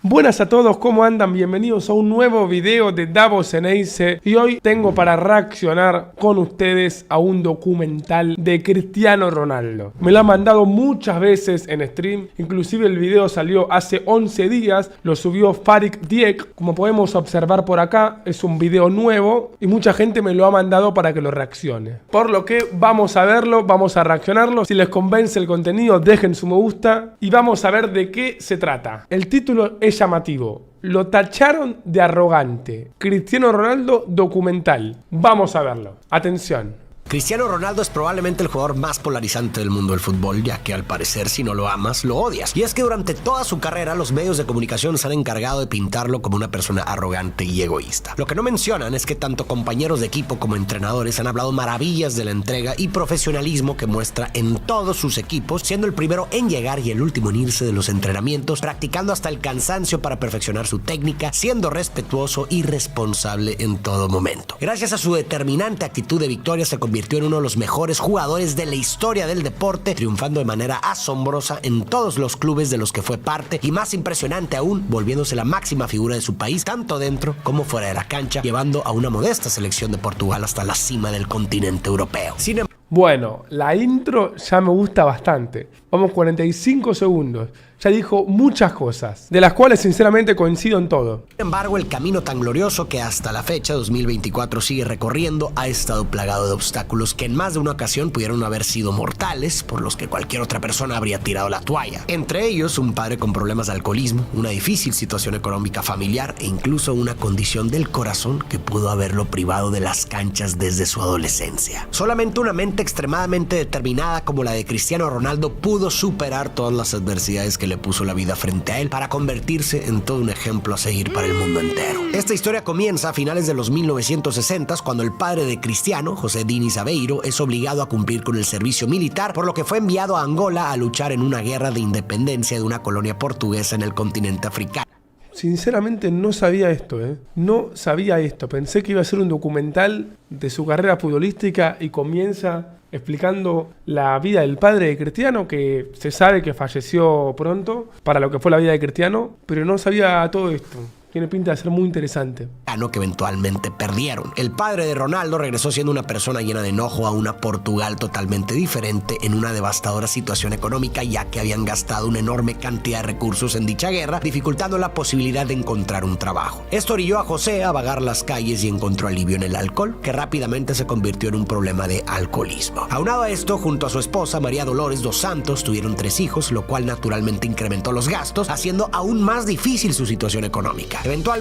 Buenas a todos, ¿cómo andan? Bienvenidos a un nuevo video de Davos Ceneice. Y hoy tengo para reaccionar con ustedes a un documental de Cristiano Ronaldo. Me lo han mandado muchas veces en stream, inclusive el video salió hace 11 días, lo subió Farik Dieck. Como podemos observar por acá, es un video nuevo y mucha gente me lo ha mandado para que lo reaccione. Por lo que vamos a verlo, vamos a reaccionarlo. Si les convence el contenido, dejen su me gusta y vamos a ver de qué se trata. El título es llamativo. Lo tacharon de arrogante. Cristiano Ronaldo documental. Vamos a verlo. Atención. Cristiano Ronaldo es probablemente el jugador más polarizante del mundo del fútbol, ya que al parecer si no lo amas, lo odias. Y es que durante toda su carrera los medios de comunicación se han encargado de pintarlo como una persona arrogante y egoísta. Lo que no mencionan es que tanto compañeros de equipo como entrenadores han hablado maravillas de la entrega y profesionalismo que muestra en todos sus equipos, siendo el primero en llegar y el último en irse de los entrenamientos, practicando hasta el cansancio para perfeccionar su técnica, siendo respetuoso y responsable en todo momento. Gracias a su determinante actitud de victoria se convirtió en uno de los mejores jugadores de la historia del deporte, triunfando de manera asombrosa en todos los clubes de los que fue parte y más impresionante aún, volviéndose la máxima figura de su país, tanto dentro como fuera de la cancha, llevando a una modesta selección de Portugal hasta la cima del continente europeo. Bueno, la intro ya me gusta bastante. Vamos 45 segundos. Ya dijo muchas cosas, de las cuales sinceramente coincido en todo. Sin embargo, el camino tan glorioso que hasta la fecha 2024 sigue recorriendo ha estado plagado de obstáculos que en más de una ocasión pudieron haber sido mortales, por los que cualquier otra persona habría tirado la toalla. Entre ellos, un padre con problemas de alcoholismo, una difícil situación económica familiar e incluso una condición del corazón que pudo haberlo privado de las canchas desde su adolescencia. Solamente una mente extremadamente determinada como la de Cristiano Ronaldo pudo superar todas las adversidades que le puso la vida frente a él para convertirse en todo un ejemplo a seguir para el mundo entero. Esta historia comienza a finales de los 1960s cuando el padre de Cristiano, José Diniz Aveiro, es obligado a cumplir con el servicio militar, por lo que fue enviado a Angola a luchar en una guerra de independencia de una colonia portuguesa en el continente africano. Sinceramente no sabía esto, No sabía esto. Pensé que iba a ser un documental de su carrera futbolística y comienza explicando la vida del padre de Cristiano, que se sabe que falleció pronto para lo que fue la vida de Cristiano, pero no sabía todo esto. Tiene pinta de ser muy interesante. Que eventualmente perdieron. El padre de Ronaldo regresó siendo una persona llena de enojo a una Portugal totalmente diferente en una devastadora situación económica, ya que habían gastado una enorme cantidad de recursos en dicha guerra, dificultando la posibilidad de encontrar un trabajo. Esto orilló a José a vagar las calles y encontró alivio en el alcohol, que rápidamente se convirtió en un problema de alcoholismo. Aunado a esto, junto a su esposa María Dolores dos Santos, tuvieron 3 hijos, lo cual naturalmente incrementó los gastos, haciendo aún más difícil su situación económica.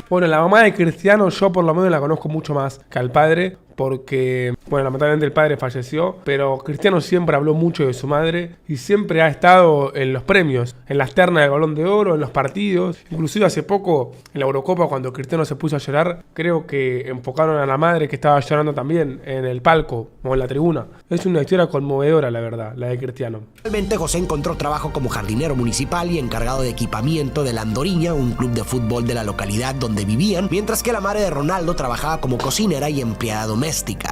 Bueno, la mamá de Cristiano yo por lo menos la conozco mucho más que al padre, porque, bueno, lamentablemente el padre falleció, pero Cristiano siempre habló mucho de su madre y siempre ha estado en los premios, en las ternas del Balón de Oro, en los partidos. Inclusive hace poco, en la Eurocopa, cuando Cristiano se puso a llorar, creo que enfocaron a la madre que estaba llorando también en el palco o en la tribuna. Es una historia conmovedora, la verdad, la de Cristiano. Finalmente, José encontró trabajo como jardinero municipal y encargado de equipamiento de la Andorinha, un club de fútbol de la localidad donde vivían, mientras que la madre de Ronaldo trabajaba como cocinera y empleada doméstica.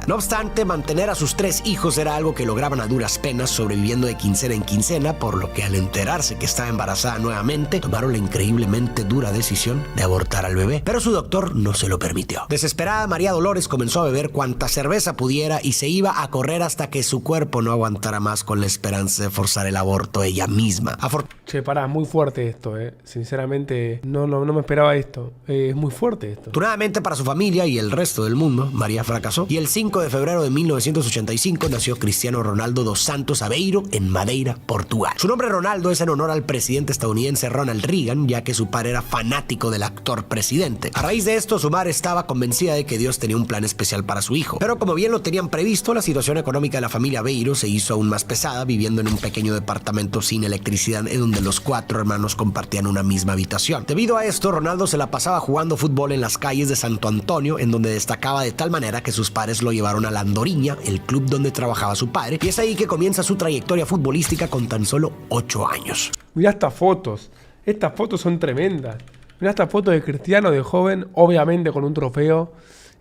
No obstante, mantener a sus 3 hijos era algo que lograban a duras penas, sobreviviendo de quincena en quincena, por lo que al enterarse que estaba embarazada nuevamente, tomaron la increíblemente dura decisión de abortar al bebé, pero su doctor no se lo permitió. Desesperada, María Dolores comenzó a beber cuanta cerveza pudiera y se iba a correr hasta que su cuerpo no aguantara más, con la esperanza de forzar el aborto ella misma. Che, pará, muy fuerte esto, Sinceramente, no me esperaba esto. Es muy fuerte esto. Afortunadamente para su familia y el resto del mundo, María fracasó y el 5 de febrero de 1985 nació Cristiano Ronaldo dos Santos Aveiro en Madeira, Portugal. Su nombre Ronaldo es en honor al presidente estadounidense Ronald Reagan, ya que su padre era fanático del actor presidente. A raíz de esto, su madre estaba convencida de que Dios tenía un plan especial para su hijo. Pero como bien lo tenían previsto, la situación económica de la familia Aveiro se hizo aún más pesada, viviendo en un pequeño departamento sin electricidad en donde los 4 hermanos compartían una misma habitación. Debido a esto, Ronaldo se la pasaba jugando fútbol en las calles de Santo Antonio, en donde destacaba de tal manera que sus padres lo llevaron a la Andorinha, el club donde trabajaba su padre, y es ahí que comienza su trayectoria futbolística con tan solo 8 años. Mirá estas fotos son tremendas. Mirá esta foto de Cristiano de joven, obviamente con un trofeo,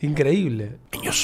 Increíble.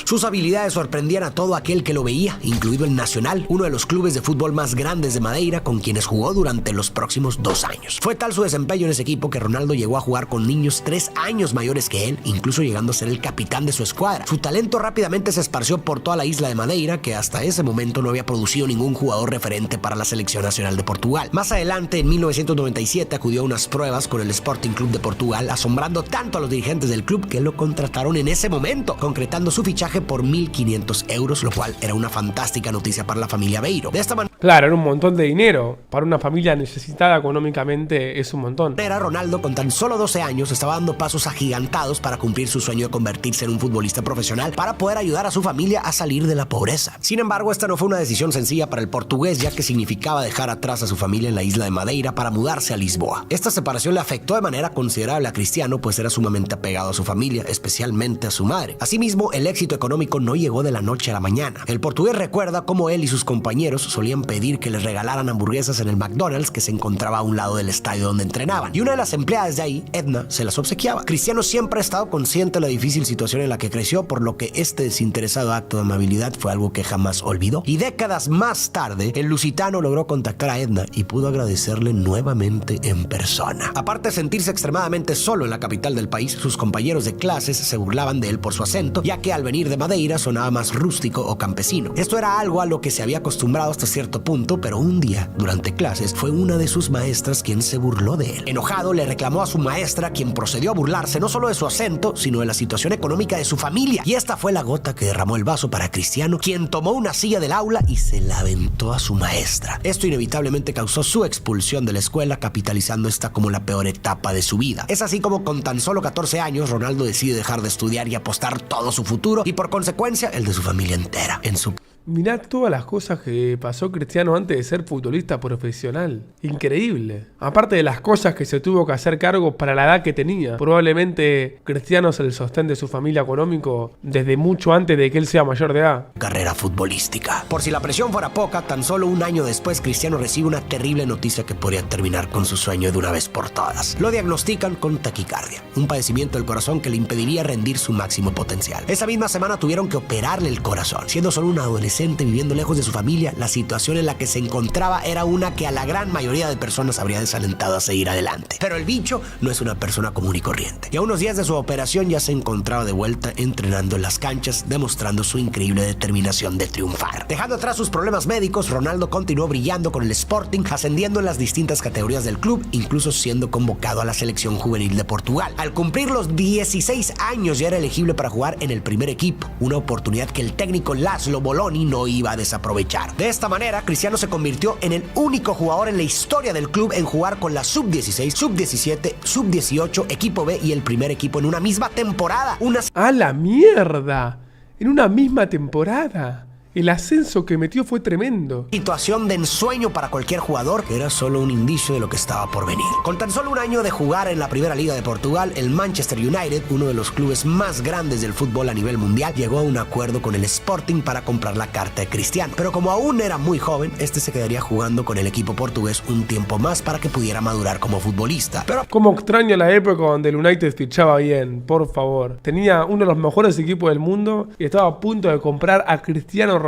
Sus habilidades sorprendían a todo aquel que lo veía, incluido el Nacional, uno de los clubes de fútbol más grandes de Madeira, con quienes jugó durante los próximos 2 años. Fue tal su desempeño en ese equipo que Ronaldo llegó a jugar con niños 3 años mayores que él, incluso llegando a ser el capitán de su escuadra. Su talento rápidamente se esparció por toda la isla de Madeira, que hasta ese momento no había producido ningún jugador referente para la selección nacional de Portugal. Más adelante, en 1997, acudió a unas pruebas con el Sporting Club de Portugal, asombrando tanto a los dirigentes del club que lo contrataron en ese momento, concretando su fichaje por 1.500 euros, lo cual era una fantástica noticia para la familia Beiro. De esta manera, claro, era un montón de dinero. Para una familia necesitada económicamente es un montón. Ronaldo, con tan solo 12 años, estaba dando pasos agigantados para cumplir su sueño de convertirse en un futbolista profesional para poder ayudar a su familia a salir de la pobreza. Sin embargo, esta no fue una decisión sencilla para el portugués, ya que significaba dejar atrás a su familia en la isla de Madeira para mudarse a Lisboa. Esta separación le afectó de manera considerable a Cristiano, pues era sumamente apegado a su familia, especialmente a su madre. Asimismo, el éxito económico no llegó de la noche a la mañana. El portugués recuerda cómo él y sus compañeros solían pedir que les regalaran hamburguesas en el McDonald's que se encontraba a un lado del estadio donde entrenaban, y una de las empleadas de ahí, Edna, se las obsequiaba. Cristiano siempre ha estado consciente de la difícil situación en la que creció, por lo que este desinteresado acto de amabilidad fue algo que jamás olvidó. Y décadas más tarde, el lusitano logró contactar a Edna y pudo agradecerle nuevamente en persona. Aparte de sentirse extremadamente solo en la capital del país, sus compañeros de clases se burlaban de él por su acento, ya que al venir de Madeira sonaba más rústico o campesino. Esto era algo a lo que se había acostumbrado hasta cierto punto, pero un día, durante clases, fue una de sus maestras quien se burló de él. Enojado, le reclamó a su maestra, quien procedió a burlarse no solo de su acento, sino de la situación económica de su familia. Y esta fue la gota que derramó el vaso para Cristiano, quien tomó una silla del aula y se la aventó a su maestra. Esto inevitablemente causó su expulsión de la escuela, capitalizando esta como la peor etapa de su vida. Es así como con tan solo 14 años, Ronaldo decide dejar de estudiar y apostar todo su futuro, y por consecuencia el de su familia entera, en su... Mirá todas las cosas que pasó Cristiano antes de ser futbolista profesional. Increíble. Aparte de las cosas que se tuvo que hacer cargo para la edad que tenía. Probablemente Cristiano es el sostén de su familia económico desde mucho antes de que él sea mayor de edad. Carrera futbolística. Por si la presión fuera poca, tan solo un año después Cristiano recibe una terrible noticia que podría terminar con su sueño de una vez por todas. Lo diagnostican con taquicardia, un padecimiento del corazón que le impediría rendir su máximo potencial. Esa misma semana tuvieron que operarle el corazón. Siendo solo un adolescente viviendo lejos de su familia, la situación en la que se encontraba era una que a la gran mayoría de personas habría desalentado a seguir adelante. Pero el bicho no es una persona común y corriente, y a unos días de su operación ya se encontraba de vuelta entrenando en las canchas, demostrando su increíble determinación de triunfar. Dejando atrás sus problemas médicos, Ronaldo continuó brillando con el Sporting, ascendiendo en las distintas categorías del club, incluso siendo convocado a la selección juvenil de Portugal. Al cumplir los 16 años ya era elegible para jugar en el primer equipo, una oportunidad que el técnico Laszlo Boloni no iba a desaprovechar. De esta manera, Cristiano se convirtió en el único jugador en la historia del club en jugar con la sub-16, sub-17, sub-18, equipo B y el primer equipo en una misma temporada. ¡A la mierda! En una misma temporada. El ascenso que metió fue tremendo. Situación de ensueño para cualquier jugador, que era solo un indicio de lo que estaba por venir. Con tan solo un año de jugar en la primera liga de Portugal, el Manchester United, uno de los clubes más grandes del fútbol a nivel mundial, llegó a un acuerdo con el Sporting para comprar la carta de Cristiano. Pero como aún era muy joven, este se quedaría jugando con el equipo portugués un tiempo más para que pudiera madurar como futbolista. Pero como extraño la época donde el United fichaba bien, por favor. Tenía uno de los mejores equipos del mundo y estaba a punto de comprar a Cristiano Ronaldo.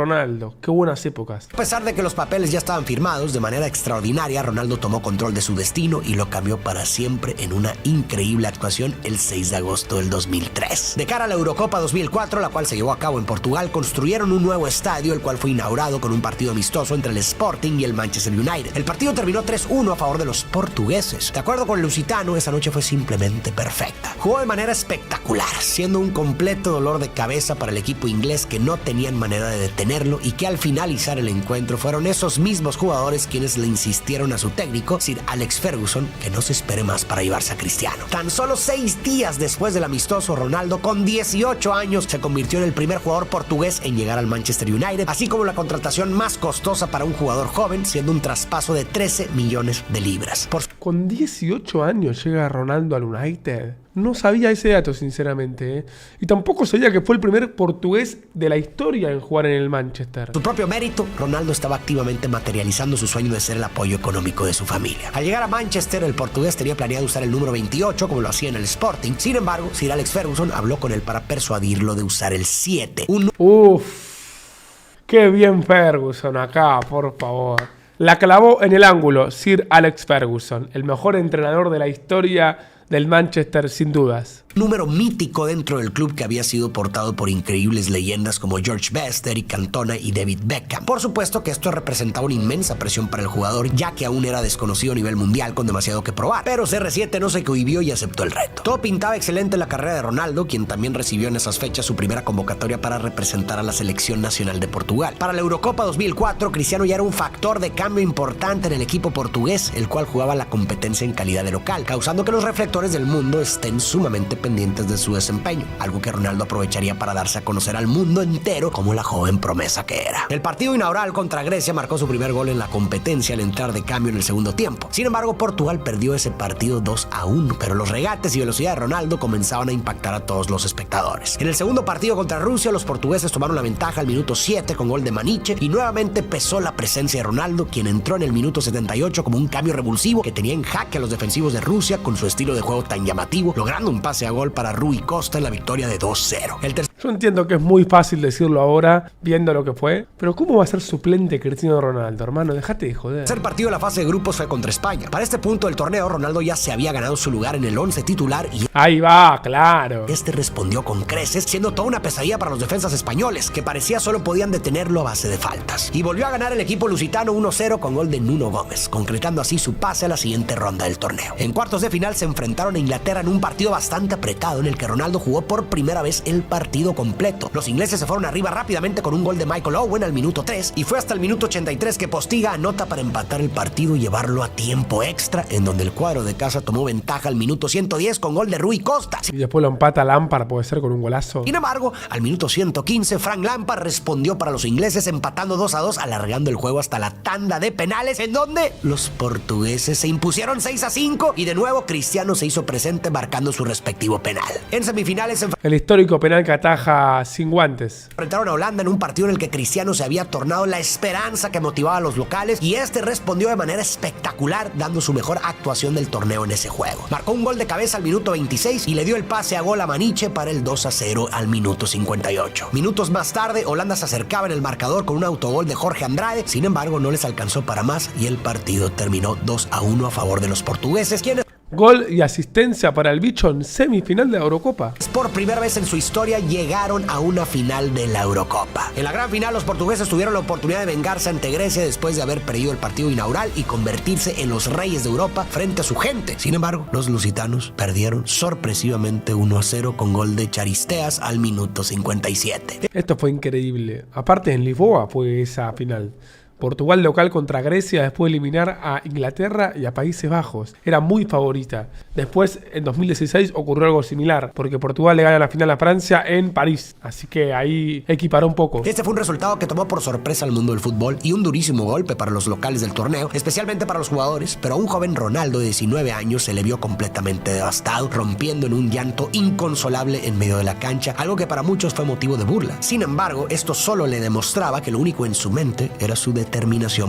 Qué buenas épocas. A pesar de que los papeles ya estaban firmados, de manera extraordinaria, Ronaldo tomó control de su destino y lo cambió para siempre en una increíble actuación el 6 de agosto del 2003. De cara a la Eurocopa 2004, la cual se llevó a cabo en Portugal, construyeron un nuevo estadio, el cual fue inaugurado con un partido amistoso entre el Sporting y el Manchester United. El partido terminó 3-1 a favor de los portugueses. De acuerdo con el lusitano, esa noche fue simplemente perfecta. Jugó de manera espectacular, siendo un completo dolor de cabeza para el equipo inglés, que no tenían manera de detenerlo, y que al finalizar el encuentro fueron esos mismos jugadores quienes le insistieron a su técnico, Sir Alex Ferguson, que no se espere más para llevarse a Cristiano. Tan solo 6 días después del amistoso, Ronaldo, con 18 años, se convirtió en el primer jugador portugués en llegar al Manchester United, así como la contratación más costosa para un jugador joven, siendo un traspaso de 13 millones de libras. Con 18 años llega Ronaldo al United. No sabía ese dato, sinceramente, ¿eh? Y tampoco sabía que fue el primer portugués de la historia en jugar en el Manchester. Su propio mérito, Ronaldo estaba activamente materializando su sueño de ser el apoyo económico de su familia. Al llegar a Manchester, el portugués tenía planeado usar el número 28 como lo hacía en el Sporting. Sin embargo, Sir Alex Ferguson habló con él para persuadirlo de usar el 7. Qué bien Ferguson acá, por favor. La clavó en el ángulo Sir Alex Ferguson, el mejor entrenador de la historia del Manchester sin dudas. Número mítico dentro del club que había sido portado por increíbles leyendas como George Best, Eric Cantona y David Beckham. Por supuesto que esto representaba una inmensa presión para el jugador, ya que aún era desconocido a nivel mundial con demasiado que probar. Pero CR7 no se cohibió y aceptó el reto. Todo pintaba excelente en la carrera de Ronaldo, quien también recibió en esas fechas su primera convocatoria para representar a la selección nacional de Portugal. Para la Eurocopa 2004, Cristiano ya era un factor de cambio importante en el equipo portugués, el cual jugaba la competencia en calidad de local, causando que los reflectores del mundo estén sumamente pendientes de su desempeño, algo que Ronaldo aprovecharía para darse a conocer al mundo entero como la joven promesa que era. El partido inaugural contra Grecia marcó su primer gol en la competencia al entrar de cambio en el segundo tiempo. Sin embargo, Portugal perdió ese partido 2-1, pero los regates y velocidad de Ronaldo comenzaban a impactar a todos los espectadores. En el segundo partido contra Rusia, los portugueses tomaron la ventaja al minuto 7 con gol de Maniche y nuevamente pesó la presencia de Ronaldo, quien entró en el minuto 78 como un cambio revulsivo que tenía en jaque a los defensivos de Rusia con su estilo de juego tan llamativo, logrando un pase a gol para Rui Costa en la victoria de 2-0. Yo entiendo que es muy fácil decirlo ahora, viendo lo que fue, pero ¿cómo va a ser suplente Cristiano Ronaldo, hermano? Dejate de joder. El tercer partido de la fase de grupos fue contra España. Para este punto del torneo, Ronaldo ya se había ganado su lugar en el 11 titular y ahí va, claro. este respondió con creces, siendo toda una pesadilla para los defensas españoles, que parecía solo podían detenerlo a base de faltas. Y volvió a ganar el equipo lusitano 1-0 con gol de Nuno Gómez, concretando así su pase a la siguiente ronda del torneo. En cuartos de final se enfrentaron a Inglaterra en un partido bastante apretado en el que Ronaldo jugó por primera vez el partido completo. Los ingleses se fueron arriba rápidamente con un gol de Michael Owen al minuto 3 y fue hasta el minuto 83 que Postiga anota para empatar el partido y llevarlo a tiempo extra, en donde el cuadro de casa tomó ventaja al minuto 110 con gol de Rui Costa. Y después lo empata Lampard, puede ser, con un golazo. Sin embargo, al minuto 115, Frank Lampard respondió para los ingleses empatando 2-2, alargando el juego hasta la tanda de penales, en donde los portugueses se impusieron 6-5 y de nuevo Cristiano se hizo presente marcando su respectivo penal. En semifinales el histórico penal que ataja sin guantes. Enfrentaron a Holanda en un partido en el que Cristiano se había tornado la esperanza que motivaba a los locales y este respondió de manera espectacular, dando su mejor actuación del torneo en ese juego. Marcó un gol de cabeza al minuto 26 y le dio el pase a gol a Maniche para el 2-0 al minuto 58. Minutos más tarde, Holanda se acercaba en el marcador con un autogol de Jorge Andrade, sin embargo no les alcanzó para más y el partido terminó 2-1 a favor de los portugueses, quienes Gol y asistencia para el bicho en semifinal de la Eurocopa. por primera vez en su historia llegaron a una final de la Eurocopa. En la gran final, los portugueses tuvieron la oportunidad de vengarse ante Grecia después de haber perdido el partido inaugural y convertirse en los reyes de Europa frente a su gente. Sin embargo, los lusitanos perdieron sorpresivamente 1-0 con gol de Charisteas al minuto 57. Esto fue increíble. Aparte, en Lisboa fue esa final. Portugal local contra Grecia después de eliminar a Inglaterra y a Países Bajos. Era muy favorita. Después, en 2016, ocurrió algo similar, porque Portugal le gana la final a Francia en París. Así que ahí equiparó un poco. Este fue un resultado que tomó por sorpresa al mundo del fútbol y un durísimo golpe para los locales del torneo, especialmente para los jugadores, pero a un joven Ronaldo de 19 años se le vio completamente devastado, rompiendo en un llanto inconsolable en medio de la cancha, algo que para muchos fue motivo de burla. Sin embargo, esto solo le demostraba que lo único en su mente era su determinación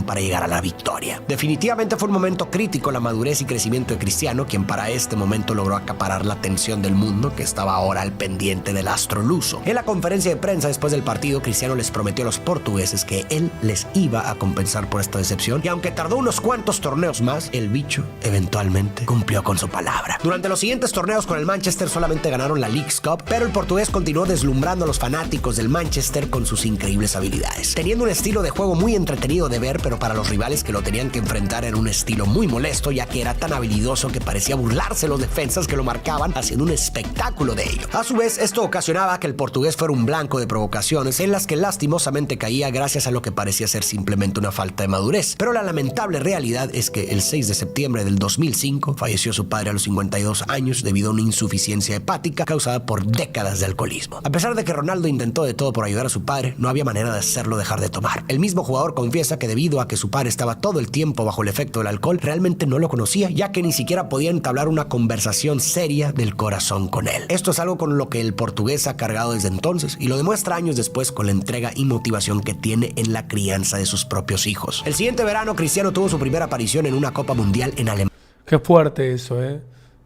para llegar a la victoria. Definitivamente fue un momento crítico la madurez y crecimiento de Cristiano, quien para este momento logró acaparar la atención del mundo, que estaba ahora al pendiente del astro luso. En la conferencia de prensa después del partido, Cristiano les prometió a los portugueses que él les iba a compensar por esta decepción, y aunque tardó unos cuantos torneos más, el bicho eventualmente cumplió con su palabra. Durante los siguientes torneos con el Manchester solamente ganaron la Leagues Cup, pero el portugués continuó deslumbrando a los fanáticos del Manchester con sus increíbles habilidades, teniendo un estilo de juego muy entretenido de ver, pero para los rivales que lo tenían que enfrentar era un estilo muy molesto, ya que era tan habilidoso que parecía burlarse los defensas que lo marcaban, haciendo un espectáculo de ello. A su vez, esto ocasionaba que el portugués fuera un blanco de provocaciones en las que lastimosamente caía gracias a lo que parecía ser simplemente una falta de madurez. Pero la lamentable realidad es que el 6 de septiembre del 2005 falleció su padre a los 52 años debido a una insuficiencia hepática causada por décadas de alcoholismo. A pesar de que Ronaldo intentó de todo por ayudar a su padre, no había manera de hacerlo dejar de tomar. El mismo jugador confiesa confiesa que debido a que su padre estaba todo el tiempo bajo el efecto del alcohol, realmente no lo conocía, ya que ni siquiera podía entablar una conversación seria del corazón con él. Esto es algo con lo que el portugués ha cargado desde entonces y lo demuestra años después con la entrega y motivación que tiene en la crianza de sus propios hijos. El siguiente verano, Cristiano tuvo su primera aparición en una Copa Mundial en Alemania. Qué fuerte eso, ¿eh?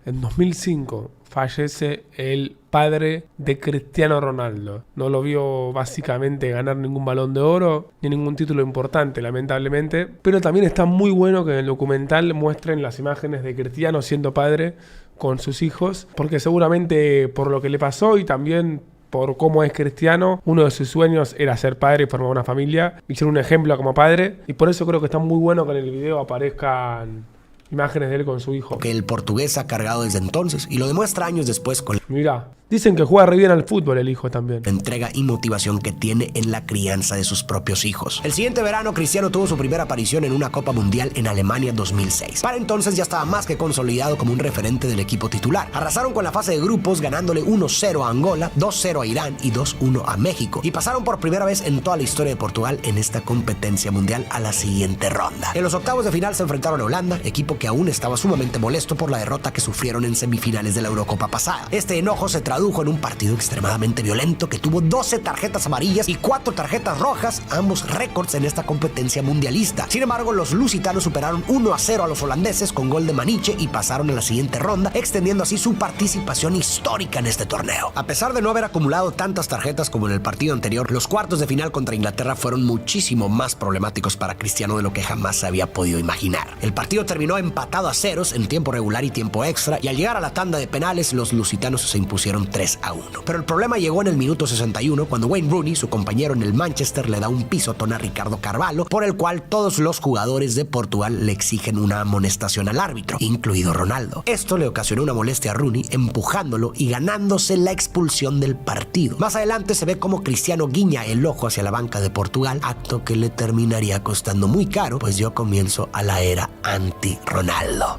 En 2005 fallece el padre de Cristiano Ronaldo. No lo vio básicamente ganar ningún balón de oro ni ningún título importante, lamentablemente. Pero también está muy bueno que en el documental muestren las imágenes de Cristiano siendo padre con sus hijos, porque seguramente por lo que le pasó y también por cómo es Cristiano, uno de sus sueños era ser padre y formar una familia y ser un ejemplo como padre. Y por eso creo que está muy bueno que en el video aparezcan imágenes de él con su hijo. Que el portugués ha cargado desde entonces y lo demuestra años después con Mira, dicen que juega re bien al fútbol el hijo también. la entrega y motivación que tiene en la crianza de sus propios hijos. El siguiente verano, Cristiano tuvo su primera aparición en una Copa Mundial en Alemania 2006. Para entonces ya estaba más que consolidado como un referente del equipo titular. Arrasaron con la fase de grupos ganándole 1-0 a Angola, 2-0 a Irán y 2-1 a México. Y pasaron por primera vez en toda la historia de Portugal en esta competencia mundial a la siguiente ronda. En los octavos de final se enfrentaron a Holanda, equipo que aún estaba sumamente molesto por la derrota que sufrieron en semifinales de la Eurocopa pasada. Este enojo se tradujo en un partido extremadamente violento que tuvo 12 tarjetas amarillas y 4 tarjetas rojas, ambos récords en esta competencia mundialista. Sin embargo, los lusitanos superaron 1-0 a los holandeses con gol de Maniche y pasaron a la siguiente ronda, extendiendo así su participación histórica en este torneo. A pesar de no haber acumulado tantas tarjetas como en el partido anterior, los cuartos de final contra Inglaterra fueron muchísimo más problemáticos para Cristiano de lo que jamás se había podido imaginar. El partido terminó empatado a ceros en tiempo regular y tiempo extra, y al llegar a la tanda de penales, los lusitanos se impusieron 3-1. Pero el problema llegó en el minuto 61, cuando Wayne Rooney, su compañero en el Manchester, le da un pisotón a Ricardo Carvalho, por el cual todos los jugadores de Portugal le exigen una amonestación al árbitro, incluido Ronaldo. Esto le ocasionó una molestia a Rooney, empujándolo y ganándose la expulsión del partido. Más adelante se ve cómo Cristiano guiña el ojo hacia la banca de Portugal, acto que le terminaría costando muy caro, pues dio comienzo a la era anti-Ronaldo.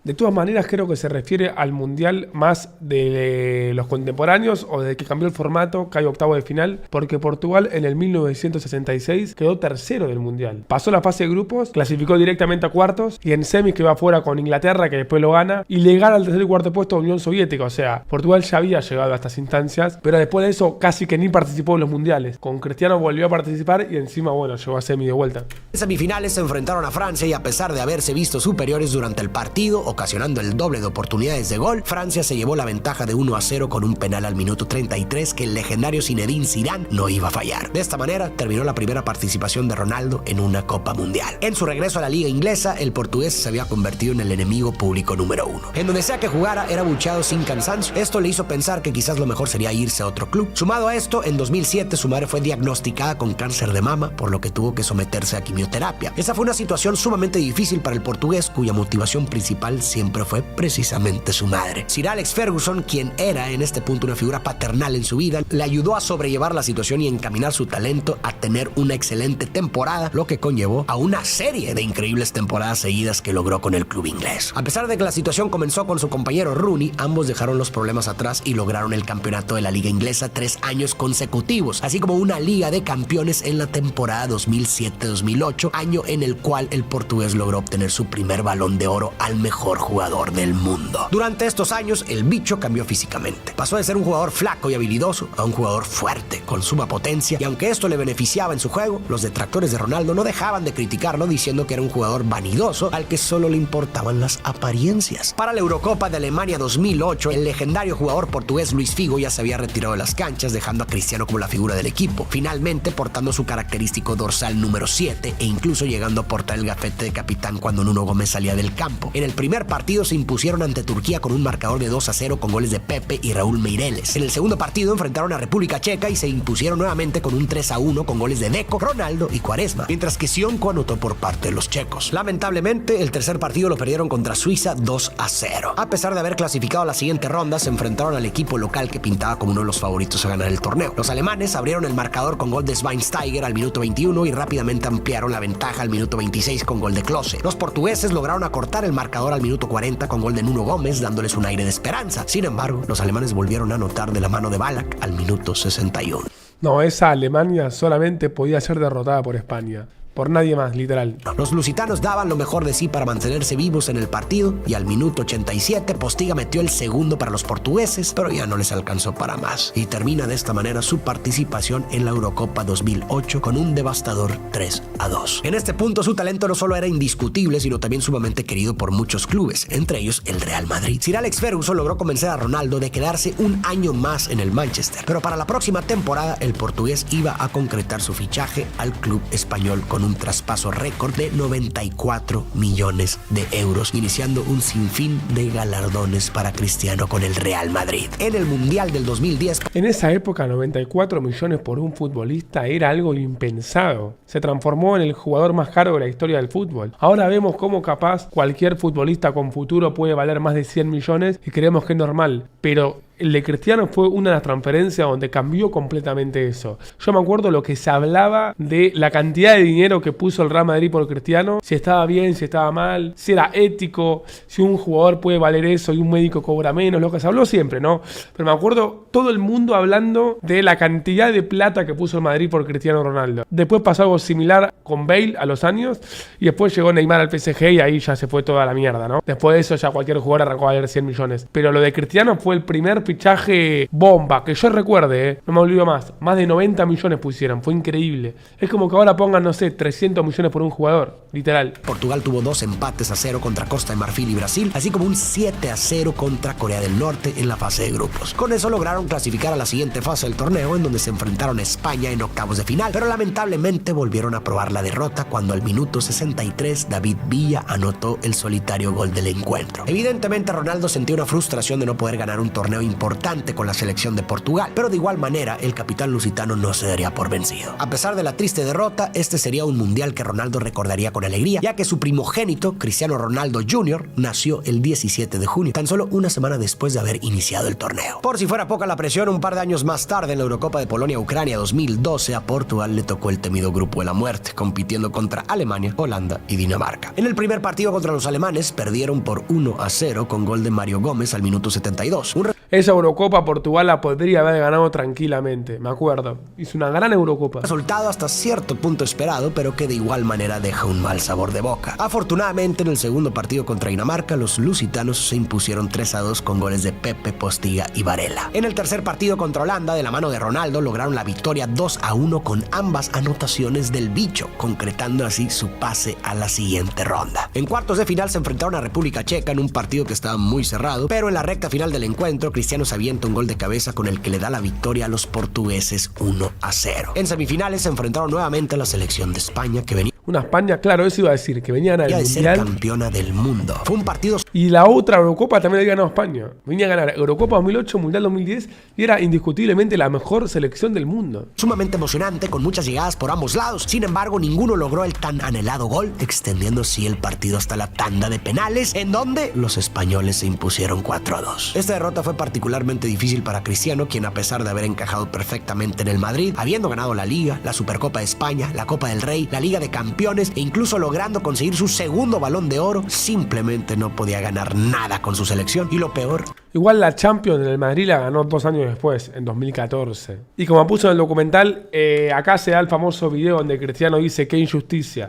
De todas maneras creo que se refiere al mundial más de los contemporáneos o de que cambió el formato, que hay octavo de final, porque Portugal en el 1966 quedó tercero del mundial. Pasó la fase de grupos, clasificó directamente a cuartos y en semis quedó afuera con Inglaterra, que después lo gana, y le gana al tercer y cuarto puesto a Unión Soviética. O sea, Portugal ya había llegado a estas instancias, pero después de eso casi que ni participó en los mundiales. Con Cristiano volvió a participar y encima, bueno, llegó a semi de vuelta. En semifinales se enfrentaron a Francia y a pesar de haberse visto superiores durante el partido, ocasionando el doble de oportunidades de gol, Francia se llevó la ventaja de 1-0 con un penal al minuto 33 que el legendario Zinedine Zidane no iba a fallar. De esta manera terminó la primera participación de Ronaldo en una Copa Mundial. En su regreso a la liga inglesa, el portugués se había convertido en el enemigo público número 1. En donde sea que jugara, era buchado sin cansancio. Esto le hizo pensar que quizás lo mejor sería irse a otro club. Sumado a esto, en 2007 su madre fue diagnosticada con cáncer de mama, por lo que tuvo que someterse a quimioterapia. Esa fue una situación sumamente difícil para el portugués, cuya motivación principal siempre fue precisamente su madre. Sir Alex Ferguson, quien era en este punto una figura paternal en su vida, le ayudó a sobrellevar la situación y encaminar su talento a tener una excelente temporada, lo que conllevó a una serie de increíbles temporadas seguidas que logró con el club inglés. A pesar de que la situación comenzó con su compañero Rooney, ambos dejaron los problemas atrás y lograron el campeonato de la liga inglesa 3 años consecutivos, así como una liga de campeones en la temporada 2007-2008, año en el cual el portugués logró obtener su primer balón de oro al mejor jugador del mundo. Durante estos años, el bicho cambió físicamente. Pasó de ser un jugador flaco y habilidoso a un jugador fuerte, con suma potencia, y aunque esto le beneficiaba en su juego, los detractores de Ronaldo no dejaban de criticarlo diciendo que era un jugador vanidoso al que solo le importaban las apariencias. Para la Eurocopa de Alemania 2008, el legendario jugador portugués Luis Figo ya se había retirado de las canchas, dejando a Cristiano como la figura del equipo, finalmente portando su característico dorsal número 7 e incluso llegando a portar el gafete de capitán cuando Nuno Gómez salía del campo. En el primer partido se impusieron ante Turquía con un marcador de 2-0 con goles de Pepe y Raúl Meireles. En el segundo partido enfrentaron a República Checa y se impusieron nuevamente con un 3-1 con goles de Deco, Ronaldo y Quaresma, mientras que Sionco anotó por parte de los checos. Lamentablemente, el tercer partido lo perdieron contra Suiza 2-0. A pesar de haber clasificado a la siguiente ronda, se enfrentaron al equipo local que pintaba como uno de los favoritos a ganar el torneo. Los alemanes abrieron el marcador con gol de Schweinsteiger al minuto 21 y rápidamente ampliaron la ventaja al minuto 26 con gol de Klose. Los portugueses lograron acortar el marcador al minuto 40 con gol de Nuno Gómez, dándoles un aire de esperanza. Sin embargo, los alemanes volvieron a anotar de la mano de Ballack al minuto 61. No, esa Alemania solamente podía ser derrotada por España. Por nadie más, literal. Los lusitanos daban lo mejor de sí para mantenerse vivos en el partido y al minuto 87 Postiga metió el segundo para los portugueses, pero ya no les alcanzó para más. Y termina de esta manera su participación en la Eurocopa 2008 con un devastador 3-2. En este punto su talento no solo era indiscutible, sino también sumamente querido por muchos clubes, entre ellos el Real Madrid. Sir Alex Ferguson logró convencer a Ronaldo de quedarse un año más en el Manchester, pero para la próxima temporada el portugués iba a concretar su fichaje al club español con un traspaso récord de 94 millones de euros, iniciando un sinfín de galardones para Cristiano con el Real Madrid. En el Mundial del 2010... En esa época, 94 millones por un futbolista era algo impensado. Se transformó en el jugador más caro de la historia del fútbol. Ahora vemos cómo capaz cualquier futbolista con futuro puede valer más de 100 millones y creemos que es normal, pero el de Cristiano fue una de las transferencias donde cambió completamente eso. Yo me acuerdo lo que se hablaba de la cantidad de dinero que puso el Real Madrid por Cristiano, si estaba bien, si estaba mal, si era ético, si un jugador puede valer eso y un médico cobra menos, lo que se habló siempre, ¿no? Pero me acuerdo todo el mundo hablando de la cantidad de plata que puso el Madrid por Cristiano Ronaldo. Después pasó algo similar con Bale a los años y después llegó Neymar al PSG y ahí ya se fue toda la mierda, ¿no? Después de eso ya cualquier jugador arrancó a valer 100 millones. Pero lo de Cristiano fue el primer fichaje bomba, que yo recuerde, no me olvido más de 90 millones pusieron, fue increíble. Es como que ahora pongan, no sé, 300 millones por un jugador, literal. Portugal tuvo 2 empates a 0 contra Costa de Marfil y Brasil, así como un 7-0 contra Corea del Norte en la fase de grupos. Con eso lograron clasificar a la siguiente fase del torneo, en donde se enfrentaron a España en octavos de final, pero lamentablemente volvieron a probar la derrota cuando al minuto 63 David Villa anotó el solitario gol del encuentro. Evidentemente Ronaldo sentía una frustración de no poder ganar un torneo importante con la selección de Portugal, pero de igual manera el capitán lusitano no se daría por vencido. A pesar de la triste derrota, este sería un mundial que Ronaldo recordaría con alegría, ya que su primogénito, Cristiano Ronaldo Jr., nació el 17 de junio, tan solo una semana después de haber iniciado el torneo. Por si fuera poca la presión, un par de años más tarde, en la Eurocopa de Polonia-Ucrania 2012, a Portugal le tocó el temido grupo de la muerte, compitiendo contra Alemania, Holanda y Dinamarca. En el primer partido contra los alemanes, perdieron por 1-0 con gol de Mario Gómez al minuto 72. Esa Eurocopa Portugal la podría haber ganado tranquilamente, me acuerdo. Hizo una gran Eurocopa. Resultado hasta cierto punto esperado, pero que de igual manera deja un mal sabor de boca. Afortunadamente, en el segundo partido contra Dinamarca, los lusitanos se impusieron 3-2 con goles de Pepe, Postiga y Varela. En el tercer partido contra Holanda, de la mano de Ronaldo, lograron la victoria 2-1 con ambas anotaciones del bicho, concretando así su pase a la siguiente ronda. En cuartos de final se enfrentaron a República Checa en un partido que estaba muy cerrado, pero en la recta final del encuentro, Cristiano se avienta un gol de cabeza con el que le da la victoria a los portugueses 1-0. En semifinales se enfrentaron nuevamente a la selección de España, que venía una España, claro, eso iba a decir, que venían al de Mundial. Ser campeona del mundo. Fue un partido... Y la otra Eurocopa también la había ganado España. Venía a ganar Eurocopa 2008, Mundial 2010 y era indiscutiblemente la mejor selección del mundo. Sumamente emocionante, con muchas llegadas por ambos lados. Sin embargo, ninguno logró el tan anhelado gol, extendiendo así el partido hasta la tanda de penales, en donde los españoles se impusieron 4-2. Esta derrota fue particularmente difícil para Cristiano, quien a pesar de haber encajado perfectamente en el Madrid, habiendo ganado la Liga, la Supercopa de España, la Copa del Rey, la Liga de Campeones e incluso logrando conseguir su segundo Balón de Oro, simplemente no podía ganar nada con su selección. Y lo peor... Igual la Champions en el Madrid la ganó 2 años después, en 2014. Y como puso en el documental, acá se da el famoso video donde Cristiano dice qué injusticia.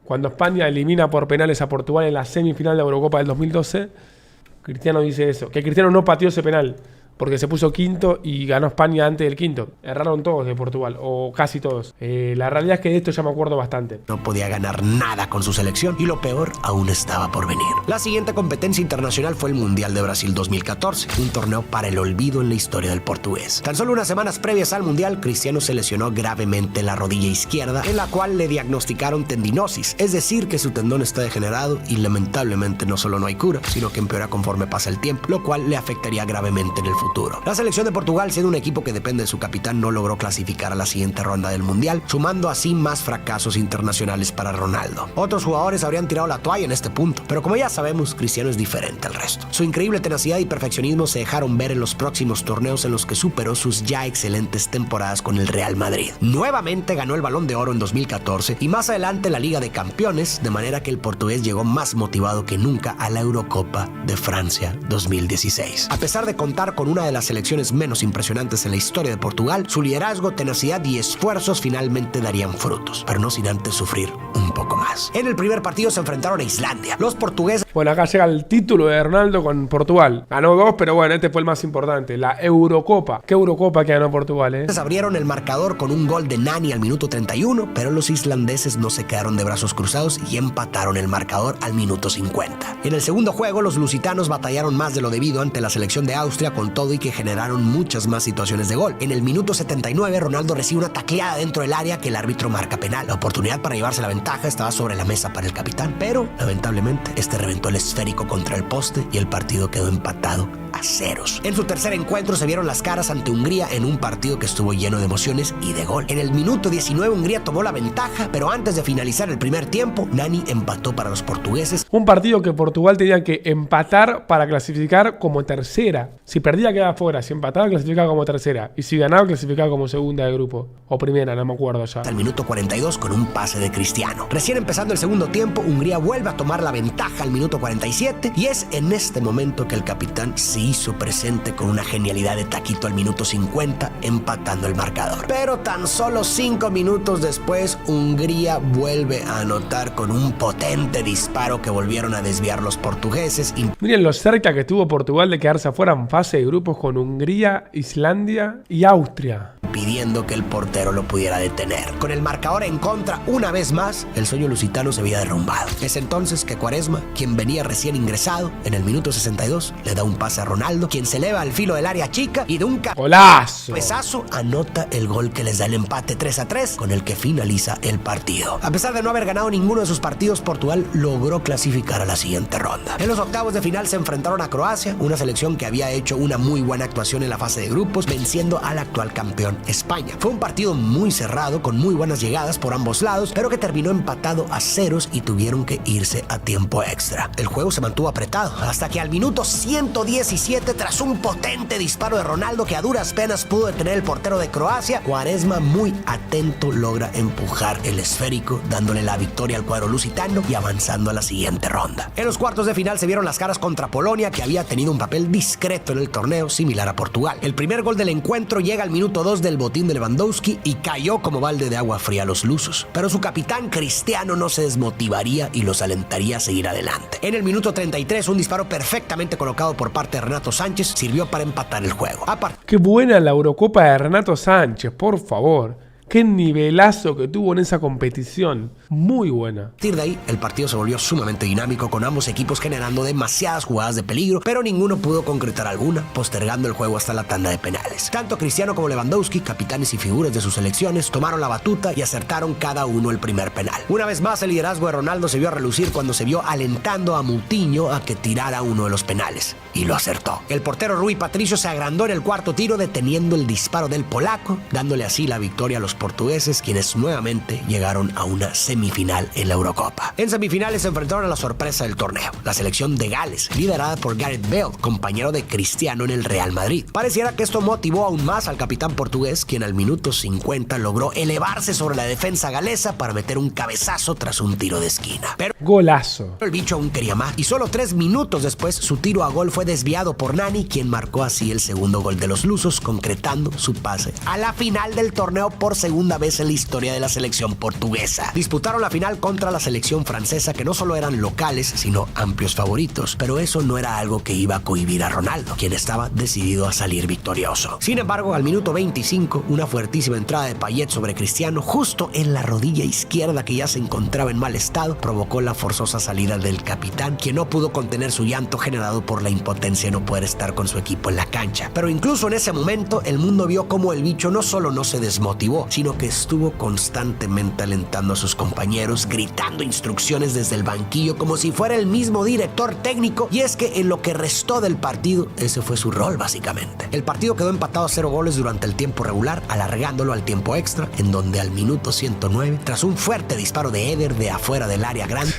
Cuando España elimina por penales a Portugal en la semifinal de la Eurocopa del 2012, Cristiano dice eso, que Cristiano no pateó ese penal, porque se puso quinto y ganó España antes del quinto. Erraron todos de Portugal, o casi todos. La realidad es que de esto ya me acuerdo bastante. No podía ganar nada con su selección y lo peor aún estaba por venir. La siguiente competencia internacional fue el Mundial de Brasil 2014, un torneo para el olvido en la historia del portugués. Tan solo unas semanas previas al Mundial, Cristiano se lesionó gravemente la rodilla izquierda, en la cual le diagnosticaron tendinosis, es decir, que su tendón está degenerado y lamentablemente no solo no hay cura, sino que empeora conforme pasa el tiempo, lo cual le afectaría gravemente en el futuro. futuro. La selección de Portugal, siendo un equipo que depende de su capitán, no logró clasificar a la siguiente ronda del Mundial, sumando así más fracasos internacionales para Ronaldo. Otros jugadores habrían tirado la toalla en este punto, pero como ya sabemos, Cristiano es diferente al resto. Su increíble tenacidad y perfeccionismo se dejaron ver en los próximos torneos en los que superó sus ya excelentes temporadas con el Real Madrid. Nuevamente ganó el Balón de Oro en 2014 y más adelante la Liga de Campeones, de manera que el portugués llegó más motivado que nunca a la Eurocopa de Francia 2016. A pesar de contar con una de las selecciones menos impresionantes en la historia de Portugal, su liderazgo, tenacidad y esfuerzos finalmente darían frutos, pero no sin antes sufrir un poco más. En el primer partido se enfrentaron a Islandia. Los portugueses... Bueno, acá llega el título de Ronaldo con Portugal. Ganó 2, pero bueno, este fue el más importante, la Eurocopa. ¿Qué Eurocopa que ganó Portugal, abrieron el marcador con un gol de Nani al minuto 31, pero los islandeses no se quedaron de brazos cruzados y empataron el marcador al minuto 50. En el segundo juego, los lusitanos batallaron más de lo debido ante la selección de Austria, con todo y que generaron muchas más situaciones de gol. En el minuto 79, Ronaldo recibe una tacleada dentro del área que el árbitro marca penal. La oportunidad para llevarse la ventaja estaba sobre la mesa para el capitán, pero lamentablemente este reventó el esférico contra el poste y el partido quedó empatado a ceros. En su tercer encuentro se vieron las caras ante Hungría en un partido que estuvo lleno de emociones y de gol. En el minuto 19 Hungría tomó la ventaja, pero antes de finalizar el primer tiempo, Nani empató para los portugueses. Un partido que Portugal tenía que empatar para clasificar como tercera. Si perdía quedaba fuera, si empataba clasificaba como tercera y si ganaba clasificaba como segunda de grupo o primera, no me acuerdo ya. Al minuto 42 con un pase de Cristiano. Recién empezando el segundo tiempo, Hungría vuelve a tomar la ventaja al minuto 47 y es en este momento que el capitán se hizo presente con una genialidad de taquito al minuto 50, empatando el marcador. Pero tan solo 5 minutos después, Hungría vuelve a anotar con un potente disparo que volvieron a desviar los portugueses. Miren lo cerca que estuvo Portugal de quedarse afuera en fase de grupos con Hungría, Islandia y Austria, pidiendo que el portero lo pudiera detener. Con el marcador en contra, una vez más, el sueño lusitano se había derrumbado. Es entonces que Quaresma, quien venía recién ingresado, en el minuto 62, le da un pase a Ronaldo, quien se eleva al filo del área chica y de un cabezazo anota el gol que les da el empate 3-3, con el que finaliza el partido. A pesar de no haber ganado ninguno de sus partidos, Portugal logró clasificar a la siguiente ronda. En los octavos de final se enfrentaron a Croacia, una selección que había hecho una muy buena actuación en la fase de grupos, venciendo al actual campeón España. Fue un partido muy cerrado, con muy buenas llegadas por ambos lados, pero que terminó empatado a ceros y tuvieron que irse a tiempo extra. El juego se mantuvo apretado, hasta que al minuto 117, tras un potente disparo de Ronaldo que a duras penas pudo detener el portero de Croacia, Quaresma, muy atento, logra empujar el esférico, dándole la victoria al cuadro lusitano y avanzando a la siguiente ronda. En los cuartos de final se vieron las caras contra Polonia, que había tenido un papel discreto en el torneo, similar a Portugal. El primer gol del encuentro llega al minuto 2 del botín de Lewandowski y cayó como balde de agua fría a los lusos. Pero su capitán Cristiano no se desmotivaría y los alentaría a seguir adelante. En el minuto 33, un disparo perfectamente colocado por parte de Renato Sánchez sirvió para empatar el juego. Qué buena la Eurocopa de Renato Sánchez, por favor. Qué nivelazo que tuvo en esa competición. Muy buena. A partir de ahí, el partido se volvió sumamente dinámico, con ambos equipos generando demasiadas jugadas de peligro, pero ninguno pudo concretar alguna, postergando el juego hasta la tanda de penales. Tanto Cristiano como Lewandowski, capitanes y figuras de sus selecciones, tomaron la batuta y acertaron cada uno el primer penal. Una vez más, el liderazgo de Ronaldo se vio a relucir cuando se vio alentando a Moutinho a que tirara uno de los penales, y lo acertó. El portero Rui Patricio se agrandó en el cuarto tiro, deteniendo el disparo del polaco, dándole así la victoria a los portugueses, quienes nuevamente llegaron a una semifinal en la Eurocopa. En semifinales se enfrentaron a la sorpresa del torneo, la selección de Gales, liderada por Gareth Bale, compañero de Cristiano en el Real Madrid. Pareciera que esto motivó aún más al capitán portugués, quien al minuto 50 logró elevarse sobre la defensa galesa para meter un cabezazo tras un tiro de esquina. Pero golazo. El bicho aún quería más, y solo 3 minutos después su tiro a gol fue desviado por Nani, quien marcó así el segundo gol de los lusos, concretando su pase a la final del torneo por segunda vez en la historia de la selección portuguesa. Disputaron la final contra la selección francesa, que no solo eran locales, sino amplios favoritos, pero eso no era algo que iba a cohibir a Ronaldo, quien estaba decidido a salir victorioso. Sin embargo, al minuto 25, una fuertísima entrada de Payet sobre Cristiano, justo en la rodilla izquierda que ya se encontraba en mal estado, provocó la forzosa salida del capitán, quien no pudo contener su llanto generado por la impotencia de no poder estar con su equipo en la cancha. Pero incluso en ese momento, el mundo vio cómo el bicho no solo no se desmotivó, sino que estuvo constantemente alentando a sus compañeros compañeros, gritando instrucciones desde el banquillo como si fuera el mismo director técnico, y es que en lo que restó del partido, ese fue su rol básicamente. El partido quedó empatado a 0 goles durante el tiempo regular, alargándolo al tiempo extra, en donde al minuto 109, tras un fuerte disparo de Eder de afuera del área grande,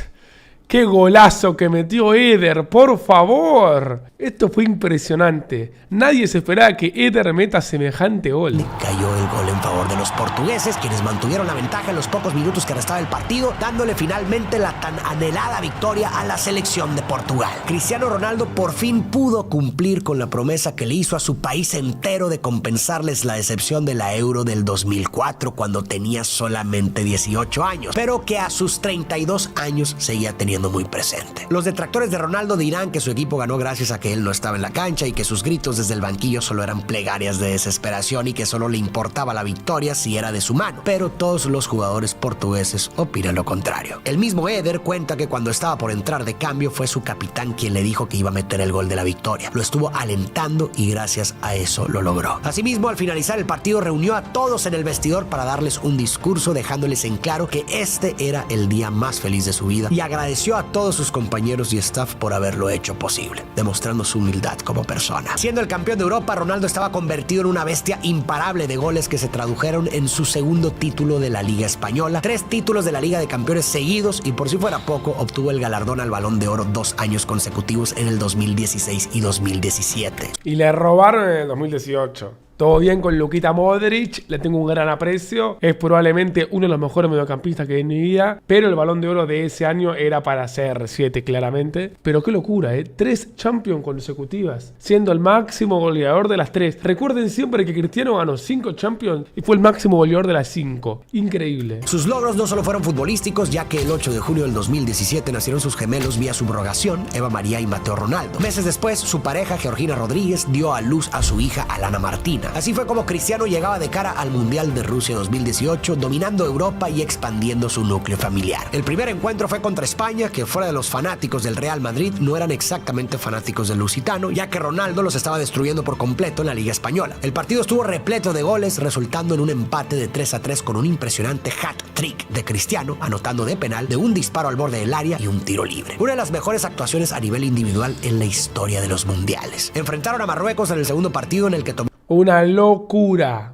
¡qué golazo que metió Eder! ¡Por favor! Esto fue impresionante. Nadie se esperaba que Eder meta semejante gol. cayó el gol en favor de los portugueses, quienes mantuvieron la ventaja en los pocos minutos que restaba el partido, dándole finalmente la tan anhelada victoria a la selección de Portugal. Cristiano Ronaldo por fin pudo cumplir con la promesa que le hizo a su país entero de compensarles la decepción de la Euro del 2004, cuando tenía solamente 18 años, pero que a sus 32 años seguía teniendo muy presente. Los detractores de Ronaldo dirán que su equipo ganó gracias a que él no estaba en la cancha y que sus gritos desde el banquillo solo eran plegarias de desesperación y que solo le importaba la victoria si era de su mano, pero todos los jugadores portugueses opinan lo contrario. El mismo Eder cuenta que cuando estaba por entrar de cambio fue su capitán quien le dijo que iba a meter el gol de la victoria. Lo estuvo alentando y gracias a eso lo logró. Asimismo, al finalizar el partido reunió a todos en el vestidor para darles un discurso dejándoles en claro que este era el día más feliz de su vida y agradeció a todos sus compañeros y staff por haberlo hecho posible, demostrando su humildad como persona. Siendo el campeón de Europa, Ronaldo estaba convertido en una bestia imparable de goles que se tradujeron en su segundo título de la Liga Española, 3 títulos de la Liga de Campeones seguidos y, por si fuera poco, obtuvo el galardón al Balón de Oro 2 años consecutivos en el 2016 y 2017. Y le robaron en el 2018. Todo bien con Luka Modric, le tengo un gran aprecio, es probablemente uno de los mejores mediocampistas que vi en mi vida, pero el Balón de Oro de ese año era para CR7 claramente. Pero qué locura, 3 Champions consecutivas, siendo el máximo goleador de las 3. Recuerden siempre que Cristiano ganó 5 Champions y fue el máximo goleador de las 5. Increíble. Sus logros no solo fueron futbolísticos, ya que el 8 de junio del 2017 nacieron sus gemelos vía subrogación, Eva María y Mateo Ronaldo. Meses después, su pareja Georgina Rodríguez dio a luz a su hija Alana Martina. Así fue como Cristiano llegaba de cara al Mundial de Rusia 2018, dominando Europa y expandiendo su núcleo familiar. El primer encuentro fue contra España, que fuera de los fanáticos del Real Madrid no eran exactamente fanáticos del lusitano, ya que Ronaldo los estaba destruyendo por completo en la Liga Española. El partido estuvo repleto de goles, resultando en un empate de 3-3 con un impresionante hat-trick de Cristiano, anotando de penal, de un disparo al borde del área y un tiro libre. Una de las mejores actuaciones a nivel individual en la historia de los mundiales. Enfrentaron a Marruecos en el segundo partido en el que tomó Una locura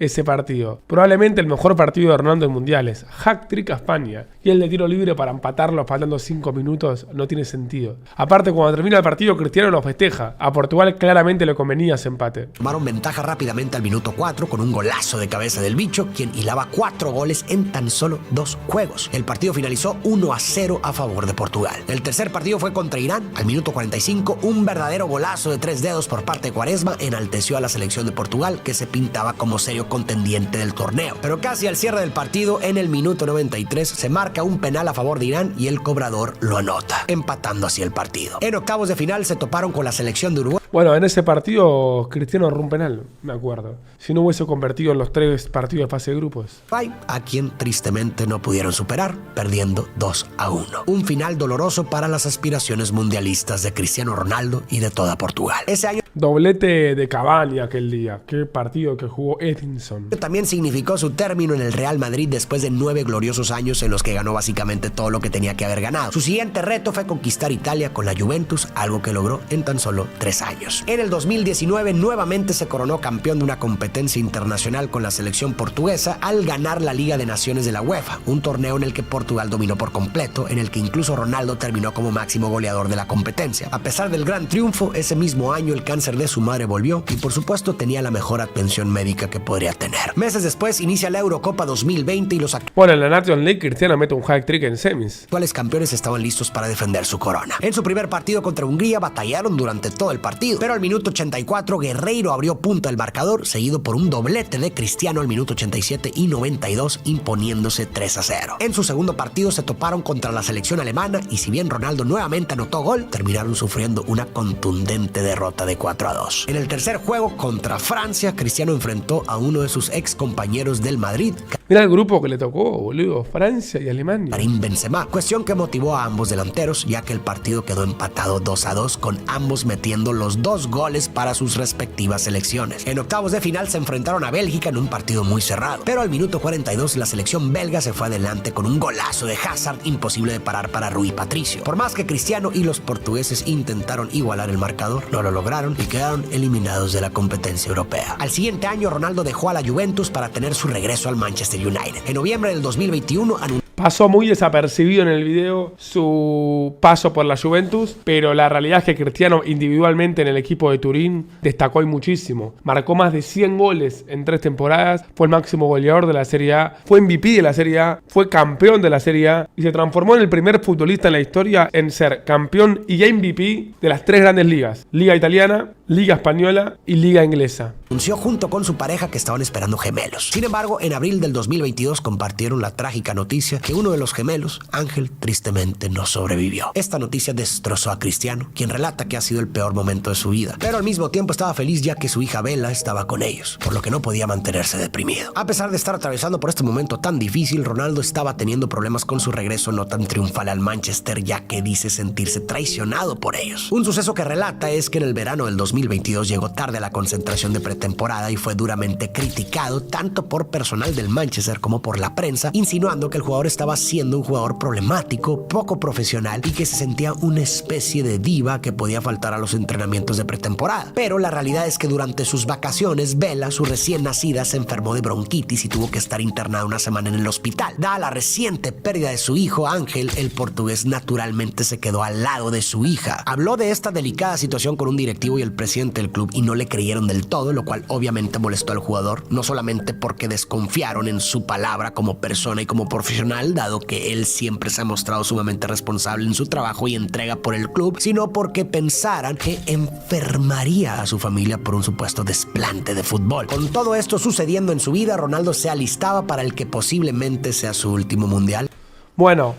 ese partido. Probablemente el mejor partido de Ronaldo en mundiales. Hat-trick a España. Y el de tiro libre para empatarlo faltando 5 minutos no tiene sentido. Aparte, cuando termina el partido, Cristiano lo festeja. A Portugal claramente le convenía ese empate. Tomaron ventaja rápidamente al minuto 4 con un golazo de cabeza del bicho, quien hilaba 4 goles en tan solo 2 juegos. El partido finalizó 1-0 a favor de Portugal. El tercer partido fue contra Irán. Al minuto 45, un verdadero golazo de 3 dedos por parte de Quaresma enalteció a la selección de Portugal, que se pintaba como serio contendiente del torneo. Pero casi al cierre del partido, en el minuto 93, se marca un penal a favor de Irán y el cobrador lo anota, empatando así el partido. En octavos de final se toparon con la selección de Uruguay. Bueno, en ese partido Cristiano erró un penal, me acuerdo. Si no hubiese convertido en los 3 partidos de fase de grupos. A quien tristemente no pudieron superar, perdiendo 2-1. Un final doloroso para las aspiraciones mundialistas de Cristiano Ronaldo y de toda Portugal. Ese año Doblete de Cavani aquel día. Qué partido que jugó Edinson. También significó su término en el Real Madrid después de 9 gloriosos años en los que ganó básicamente todo lo que tenía que haber ganado. Su siguiente reto fue conquistar Italia con la Juventus, algo que logró en tan solo 3 años. En el 2019 nuevamente se coronó campeón de una competencia internacional con la selección portuguesa al ganar la Liga de Naciones de la UEFA, un torneo en el que Portugal dominó por completo, en el que incluso Ronaldo terminó como máximo goleador de la competencia. A pesar del gran triunfo, ese mismo año el cáncer de su madre volvió y por supuesto tenía la mejor atención médica que podría tener. Meses después inicia la Eurocopa 2020 y los Bueno, en la National League Cristiano mete un hat-trick en semis. actuales campeones estaban listos para defender su corona. En su primer partido contra Hungría batallaron durante todo el partido, pero al minuto 84 Guerreiro abrió punta el marcador, seguido por un doblete de Cristiano al minuto 87 y 92, imponiéndose 3-0. En su segundo partido se toparon contra la selección alemana y si bien Ronaldo nuevamente anotó gol, terminaron sufriendo una contundente derrota de 4-0. 4-2. En el tercer juego contra Francia, Cristiano enfrentó a uno de sus ex compañeros del Madrid, Mira el grupo que le tocó, boludo. Francia y Alemania. Karim Benzema, cuestión que motivó a ambos delanteros, ya que el partido quedó empatado 2-2, con ambos metiendo los 2 goles para sus respectivas selecciones. En octavos de final se enfrentaron a Bélgica en un partido muy cerrado, pero al minuto 42 la selección belga se fue adelante con un golazo de Hazard imposible de parar para Rui Patricio. Por más que Cristiano y los portugueses intentaron igualar el marcador, no lo lograron y quedaron eliminados de la competencia europea. Al siguiente año, Ronaldo dejó a la Juventus para tener su regreso al Manchester United. En noviembre del 2021 pasó muy desapercibido en el video su paso por la Juventus, pero la realidad es que Cristiano individualmente en el equipo de Turín destacó muchísimo. Marcó más de 100 goles en 3 temporadas, fue el máximo goleador de la Serie A, fue MVP de la Serie A, fue campeón de la Serie A y se transformó en el primer futbolista en la historia en ser campeón y MVP de las 3 grandes ligas: Liga Italiana, Liga Española y Liga Inglesa. Anunció junto con su pareja que estaban esperando gemelos. Sin embargo, en abril del 2022 compartieron la trágica noticia que uno de los gemelos, Ángel, tristemente no sobrevivió. Esta noticia destrozó a Cristiano, quien relata que ha sido el peor momento de su vida, pero al mismo tiempo estaba feliz ya que su hija Bella estaba con ellos, por lo que no podía mantenerse deprimido. A pesar de estar atravesando por este momento tan difícil, Ronaldo estaba teniendo problemas con su regreso no tan triunfal al Manchester, ya que dice sentirse traicionado por ellos. Un suceso que relata es que en el verano del 2022 llegó tarde a la concentración de pretemporada y fue duramente criticado tanto por personal del Manchester como por la prensa, insinuando que el jugador estaba siendo un jugador problemático, poco profesional y que se sentía una especie de diva que podía faltar a los entrenamientos de pretemporada. Pero la realidad es que durante sus vacaciones, Bella, su recién nacida, se enfermó de bronquitis y tuvo que estar internada una semana en el hospital. Dada la reciente pérdida de su hijo Ángel, el portugués naturalmente se quedó al lado de su hija. Habló de esta delicada situación con un directivo y el presidente del club y no le creyeron del todo, lo cual obviamente molestó al jugador, no solamente porque desconfiaron en su palabra como persona y como profesional, dado que él siempre se ha mostrado sumamente responsable en su trabajo y entrega por el club, sino porque pensaran que enfermaría a su familia por un supuesto desplante de fútbol. Con todo esto sucediendo en su vida, Ronaldo se alistaba para el que posiblemente sea su último mundial. Bueno,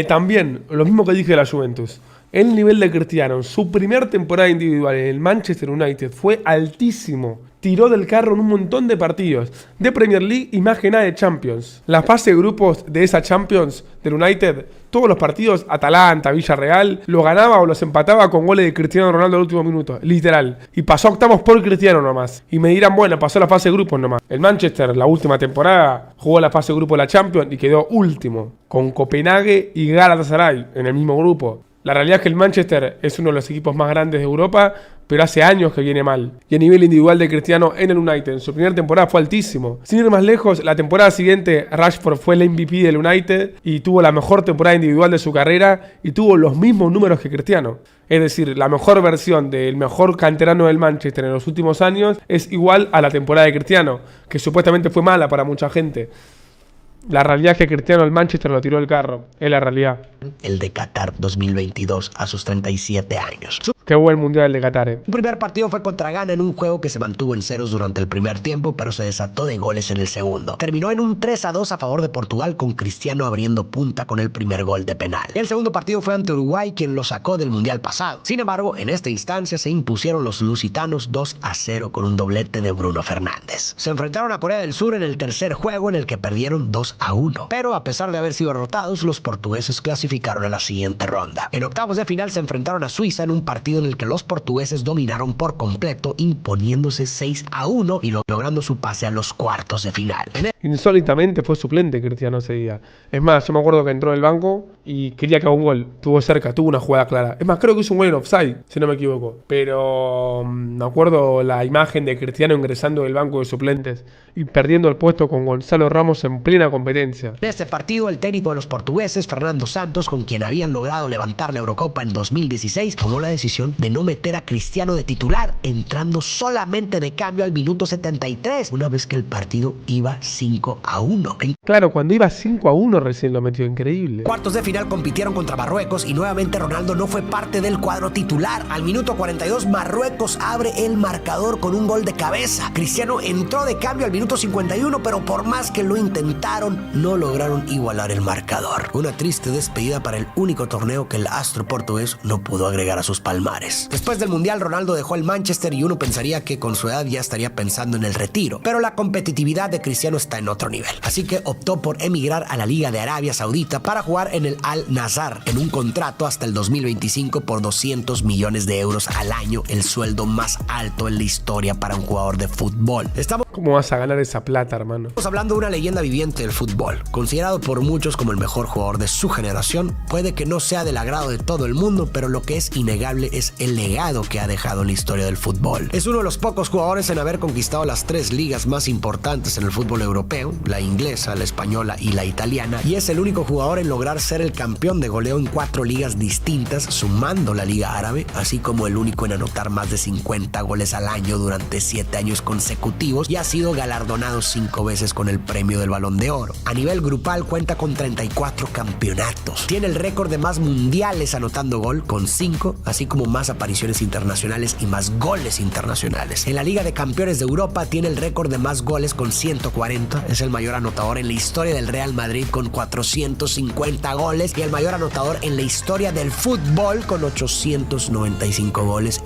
también lo mismo que dije de la Juventus. El nivel de Cristiano en su primera temporada individual en el Manchester United fue altísimo. Tiró del carro en un montón de partidos, de Premier League y más que nada de Champions. La fase de grupos de esa Champions del United, todos los partidos, Atalanta, Villarreal, lo ganaba o los empataba con goles de Cristiano Ronaldo al último minuto, literal. Y pasó a octavos por Cristiano nomás. Y me dirán, bueno, pasó la fase de grupos nomás. El Manchester, la última temporada, jugó la fase de grupos de la Champions y quedó último, con Copenhague y Galatasaray en el mismo grupo. La realidad es que el Manchester es uno de los equipos más grandes de Europa, pero hace años que viene mal. Y a nivel individual de Cristiano en el United, en su primera temporada fue altísimo. Sin ir más lejos, la temporada siguiente Rashford fue el MVP del United y tuvo la mejor temporada individual de su carrera y tuvo los mismos números que Cristiano. Es decir, la mejor versión del mejor canterano del Manchester en los últimos años es igual a la temporada de Cristiano, que supuestamente fue mala para mucha gente. La realidad es que Cristiano el Manchester lo tiró del carro. Es la realidad. El de Qatar 2022 a sus 37 años. Qué buen mundial de Qatar, El primer partido fue contra Ghana en un juego que se mantuvo en ceros durante el primer tiempo, pero se desató de goles en el segundo. Terminó en un 3-2 a favor de Portugal, con Cristiano abriendo punta con el primer gol de penal. El segundo partido fue ante Uruguay, quien lo sacó del mundial pasado. Sin embargo, en esta instancia se impusieron los lusitanos 2-0 con un doblete de Bruno Fernández. Se enfrentaron a Corea del Sur en el tercer juego, en el que perdieron 2-1. Pero a pesar de haber sido derrotados, los portugueses clasificaron a la siguiente ronda. En octavos de final se enfrentaron a Suiza en un partido en el que los portugueses dominaron por completo, imponiéndose 6-1 y logrando su pase a los cuartos de final. Insólitamente fue suplente Cristiano ese día. Es más, yo me acuerdo que entró en el banco y quería que haga un gol. Tuvo cerca, tuvo una jugada clara. Es más, creo que hizo un gol en offside, si no me equivoco. Pero me acuerdo la imagen de Cristiano ingresando del banco de suplentes y perdiendo el puesto con Gonzalo Ramos en plena competencia. En este partido, el técnico de los portugueses, Fernando Santos, con quien habían logrado levantar la Eurocopa en 2016, tomó la decisión de no meter a Cristiano de titular, entrando solamente de cambio al minuto 73, una vez que el partido iba 5-1. Claro, cuando iba 5-1 recién lo metió, increíble. Cuartos de final compitieron contra Marruecos y nuevamente Ronaldo no fue parte del cuadro titular. Al minuto 42, Marruecos abre el marcador con un gol de cabeza. Cristiano entró de cambio al minuto 51, pero por más que lo intentaron, anotaron, no lograron igualar el marcador. Una triste despedida para el único torneo que el astro portugués no pudo agregar a sus palmares. Después del Mundial, Ronaldo dejó el Manchester y uno pensaría que con su edad ya estaría pensando en el retiro, pero la competitividad de Cristiano está en otro nivel. Así que optó por emigrar a la Liga de Arabia Saudita para jugar en el Al-Nassr en un contrato hasta el 2025 por 200 millones de euros al año, el sueldo más alto en la historia para un jugador de fútbol. ¿Cómo vas a ganar esa plata, hermano? Estamos hablando de una leyenda viviente del fútbol, considerado por muchos como el mejor jugador de su generación. Puede que no sea del agrado de todo el mundo, pero lo que es innegable es el legado que ha dejado en la historia del fútbol. Es uno de los pocos jugadores en haber conquistado las 3 ligas más importantes en el fútbol europeo, la inglesa, la española y la italiana, y es el único jugador en lograr ser el campeón de goleo en 4 ligas distintas, sumando la Liga Árabe, así como el único en anotar más de 50 goles al año durante 7 años consecutivos, y ha sido galardonado 5 veces con el premio del Balón de Oro. A nivel grupal cuenta con 34 campeonatos. Tiene el récord de más mundiales anotando gol con 5, así como más apariciones internacionales y más goles internacionales. En la Liga de Campeones de Europa tiene el récord de más goles con 140. Es el mayor anotador en la historia del Real Madrid con 450 goles y el mayor anotador en la historia del fútbol con 895 goles.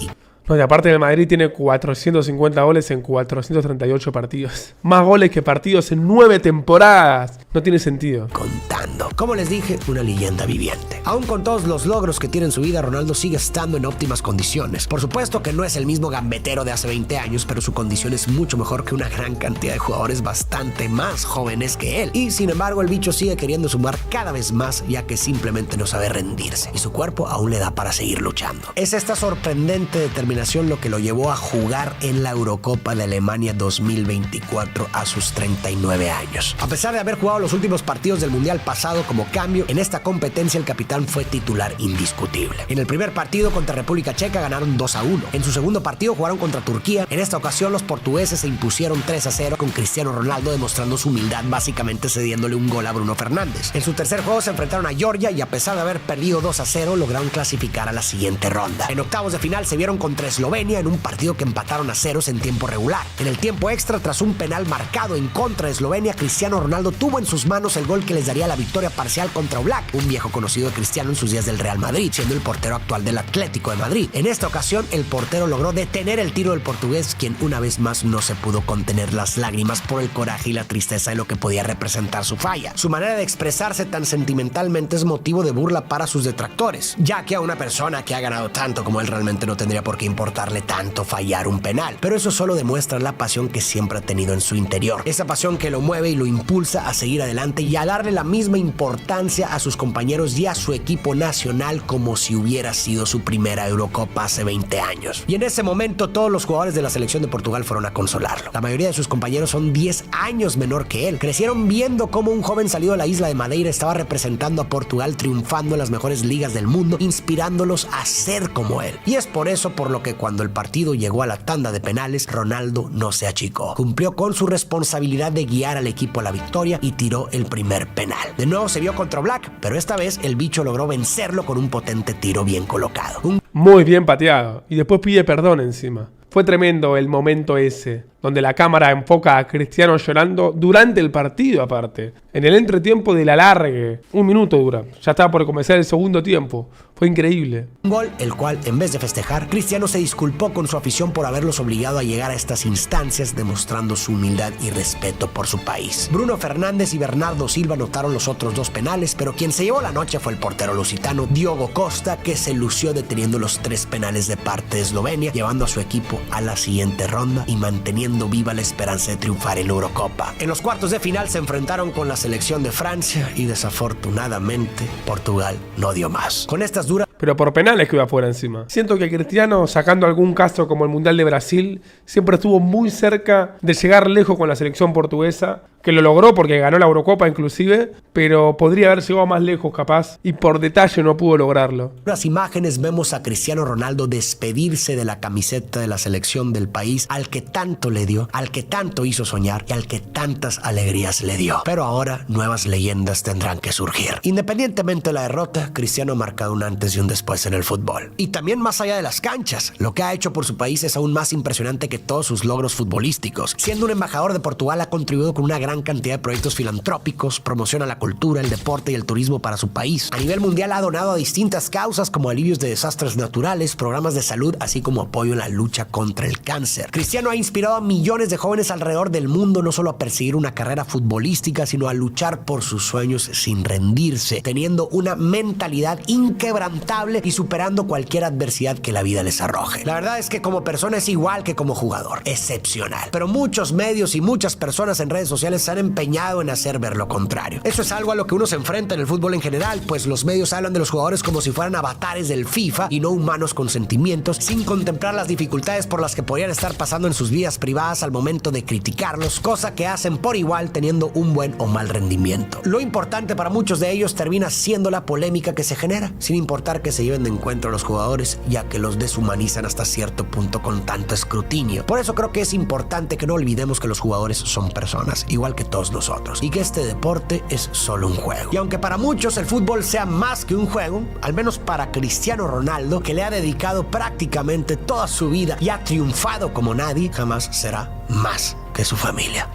No, y aparte el Madrid tiene 450 goles en 438 partidos. Más goles que partidos en 9 temporadas. No tiene sentido. Contando. Como les dije, una leyenda viviente. Aún con todos los logros que tiene en su vida, Ronaldo sigue estando en óptimas condiciones. Por supuesto que no es el mismo gambetero de hace 20 años, pero su condición es mucho mejor que una gran cantidad de jugadores bastante más jóvenes que él. Y sin embargo, el bicho sigue queriendo sumar cada vez más, ya que simplemente no sabe rendirse. Y su cuerpo aún le da para seguir luchando. Es esta sorprendente determinación lo que lo llevó a jugar en la Eurocopa de Alemania 2024 a sus 39 años. A pesar de haber jugado los últimos partidos del Mundial pasado como cambio, en esta competencia el capitán fue titular indiscutible. En el primer partido contra República Checa ganaron 2-1. En su segundo partido jugaron contra Turquía. En esta ocasión los portugueses se impusieron 3-0 con Cristiano Ronaldo demostrando su humildad, básicamente cediéndole un gol a Bruno Fernández. En su tercer juego se enfrentaron a Georgia y a pesar de haber perdido 2-0 lograron clasificar a la siguiente ronda. En octavos de final se vieron contra Eslovenia en un partido que empataron a 0 en tiempo regular. En el tiempo extra, tras un penal marcado en contra de Eslovenia, Cristiano Ronaldo tuvo en sus manos el gol que les daría la victoria parcial contra Oblak, un viejo conocido de Cristiano en sus días del Real Madrid, siendo el portero actual del Atlético de Madrid. En esta ocasión, el portero logró detener el tiro del portugués, quien una vez más no se pudo contener las lágrimas por el coraje y la tristeza de lo que podía representar su falla. Su manera de expresarse tan sentimentalmente es motivo de burla para sus detractores, ya que a una persona que ha ganado tanto como él realmente no tendría por qué importarle tanto fallar un penal, pero eso solo demuestra la pasión que siempre ha tenido en su interior, esa pasión que lo mueve y lo impulsa a seguir adelante y a darle la misma importancia a sus compañeros y a su equipo nacional como si hubiera sido su primera Eurocopa hace 20 años. Y en ese momento todos los jugadores de la selección de Portugal fueron a consolarlo. La mayoría de sus compañeros son 10 años menor que él. Crecieron viendo cómo un joven salido de la isla de Madeira estaba representando a Portugal, triunfando en las mejores ligas del mundo, inspirándolos a ser como él. Y es por eso por lo que cuando el partido llegó a la tanda de penales, Ronaldo no se achicó. Cumplió con su responsabilidad de guiar al equipo a la victoria y tiró el primer penal. De nuevo se vio contra Oblak, pero esta vez el bicho logró vencerlo con un potente tiro bien colocado. Muy bien pateado. Y después pide perdón encima. Fue tremendo el momento ese, donde la cámara enfoca a Cristiano llorando durante el partido aparte. En el entretiempo del alargue. 1 minuto dura. Ya estaba por comenzar el segundo tiempo. Fue increíble. Un gol, el cual, en vez de festejar, Cristiano se disculpó con su afición por haberlos obligado a llegar a estas instancias, demostrando su humildad y respeto por su país. Bruno Fernández y Bernardo Silva anotaron los otros 2 penales, pero quien se llevó la noche fue el portero lusitano Diogo Costa, que se lució deteniendo los 3 penales de parte de Eslovenia, llevando a su equipo a la siguiente ronda y manteniendo viva la esperanza de triunfar en la Eurocopa. En los cuartos de final se enfrentaron con la selección de Francia y desafortunadamente Portugal no dio más. Con estas duras... Pero por penales que iba afuera encima. Siento que Cristiano, sacando algún caso como el Mundial de Brasil, siempre estuvo muy cerca de llegar lejos con la selección portuguesa, que lo logró porque ganó la Eurocopa inclusive, pero podría haber llegado más lejos capaz y por detalle no pudo lograrlo. En las imágenes vemos a Cristiano Ronaldo despedirse de la camiseta de la selección del país al que tanto le dio, al que tanto hizo soñar y al que tantas alegrías le dio. Pero ahora nuevas leyendas tendrán que surgir. Independientemente de la derrota, Cristiano ha marcado un antes y un después en el fútbol. Y también más allá de las canchas, lo que ha hecho por su país es aún más impresionante que todos sus logros futbolísticos. Siendo un embajador de Portugal, ha contribuido con una gran gran cantidad de proyectos filantrópicos, promociona la cultura, el deporte y el turismo para su país. A nivel mundial ha donado a distintas causas como alivios de desastres naturales, programas de salud, así como apoyo en la lucha contra el cáncer. Cristiano ha inspirado a millones de jóvenes alrededor del mundo no solo a perseguir una carrera futbolística, sino a luchar por sus sueños sin rendirse, teniendo una mentalidad inquebrantable y superando cualquier adversidad que la vida les arroje. La verdad es que como persona es igual que como jugador, excepcional. Pero muchos medios y muchas personas en redes sociales se han empeñado en hacer ver lo contrario. Eso es algo a lo que uno se enfrenta en el fútbol en general, pues los medios hablan de los jugadores como si fueran avatares del FIFA y no humanos con sentimientos, sin contemplar las dificultades por las que podrían estar pasando en sus vidas privadas al momento de criticarlos, cosa que hacen por igual teniendo un buen o mal rendimiento. Lo importante para muchos de ellos termina siendo la polémica que se genera, sin importar que se lleven de encuentro a los jugadores, ya que los deshumanizan hasta cierto punto con tanto escrutinio. Por eso creo que es importante que no olvidemos que los jugadores son personas, igual que todos nosotros, y que este deporte es solo un juego. Y aunque para muchos el fútbol sea más que un juego, al menos para Cristiano Ronaldo, que le ha dedicado prácticamente toda su vida y ha triunfado como nadie, jamás será más que su familia.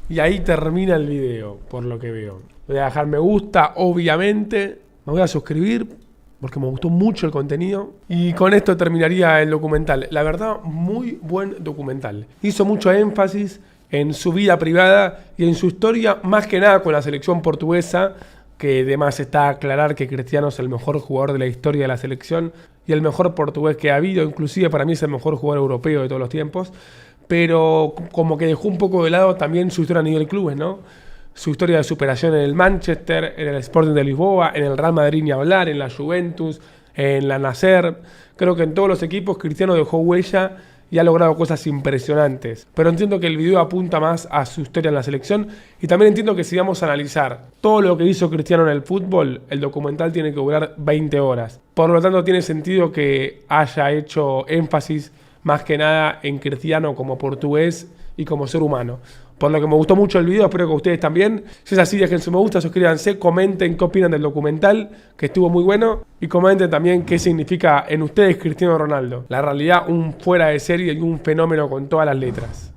Y ahí termina el video, por lo que veo. Voy a dejar me gusta, obviamente. Me voy a suscribir porque me gustó mucho el contenido. Y con esto terminaría el documental. La verdad, muy buen documental. Hizo mucho énfasis en su vida privada y en su historia, más que nada con la selección portuguesa, que además está a aclarar que Cristiano es el mejor jugador de la historia de la selección y el mejor portugués que ha habido. Inclusive para mí es el mejor jugador europeo de todos los tiempos. Pero como que dejó un poco de lado también su historia a nivel clubes, ¿no? Su historia de superación en el Manchester, en el Sporting de Lisboa, en el Real Madrid ni hablar, en la Juventus, en la Nasser. Creo que en todos los equipos Cristiano dejó huella y ha logrado cosas impresionantes. Pero entiendo que el video apunta más a su historia en la selección y también entiendo que si vamos a analizar todo lo que hizo Cristiano en el fútbol, el documental tiene que durar 20 horas. Por lo tanto, tiene sentido que haya hecho énfasis más que nada en Cristiano como portugués y como ser humano. Por lo que me gustó mucho el video, espero que ustedes también. Si es así, dejen su me gusta, suscríbanse, comenten qué opinan del documental, que estuvo muy bueno. Y comenten también qué significa en ustedes Cristiano Ronaldo. La realidad, un fuera de serie y un fenómeno con todas las letras.